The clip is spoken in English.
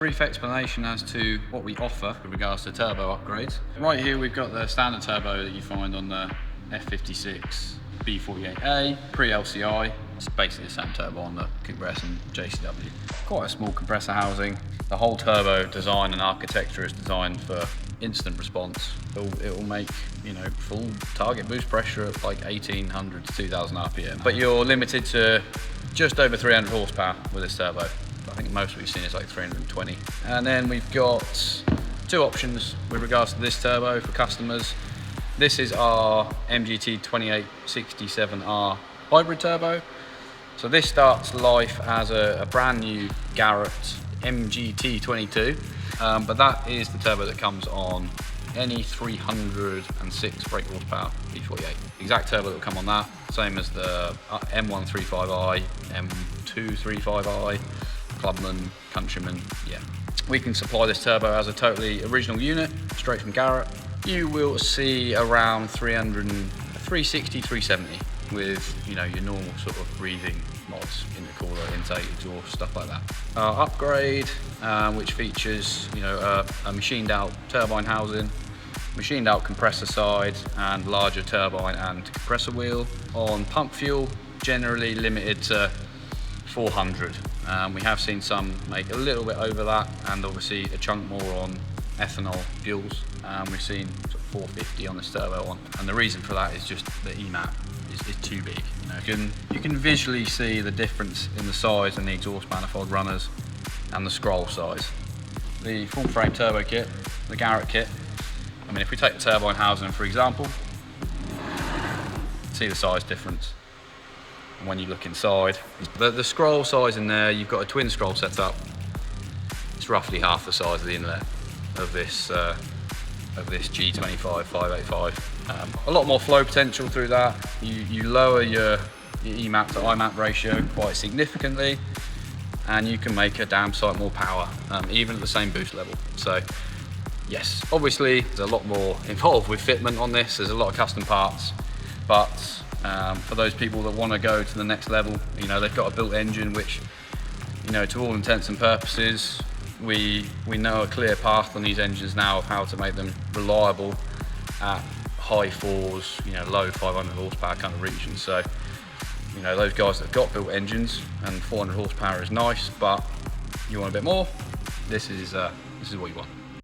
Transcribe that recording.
Brief explanation as to what we offer with regards to turbo upgrades. Right here we've got the standard turbo that you find on the F56 B48A, pre-LCI. It's basically the same turbo on the compressor and JCW. Quite a small compressor housing. The whole turbo design and architecture is designed for instant response. It will make, full target boost pressure at like 1800 to 2000 RPM. But you're limited to just over 300 horsepower with this turbo. I think most we've seen is like 320. And then we've got two options with regards to this turbo for customers. This is our MGT 2867R hybrid turbo. So this starts life as a brand new Garrett MGT 22, but that is the turbo that comes on any 306 brake horsepower B48. Exact turbo that will come on that, same as the M135i, M235i, Clubman, Countryman, yeah. We can supply this turbo as a totally original unit, straight from Garrett. You will see around 360, 370 with, your normal sort of breathing mods, intercooler, intake, exhaust, stuff like that. Our upgrade, which features, a machined out turbine housing, machined out compressor side, and larger turbine and compressor wheel. On pump fuel, generally limited to 400. We have seen some make a little bit over that, and obviously a chunk more on ethanol fuels. We've seen sort of 450 on this turbo one, and the reason for that is just the EMAP is too big. You can visually see the difference in the size and the exhaust manifold runners and the scroll size. The full frame turbo kit, the Garrett kit, if we take the turbine housing for example, see the size difference. When you look inside, the scroll size in there, you've got a twin scroll set up. It's roughly half the size of the inlet of this G25 585. A lot more flow potential through that. You lower your EMAP to IMAP ratio quite significantly, and you can make a damn sight more power, even at the same boost level. So yes, obviously there's a lot more involved with fitment on this. There's a lot of custom parts, but for those people that want to go to the next level, they've got a built engine which, to all intents and purposes, we know a clear path on these engines now of how to make them reliable at high fours, low 500 horsepower kind of regions. So, those guys that have got built engines, and 400 horsepower is nice, but you want a bit more, this is what you want.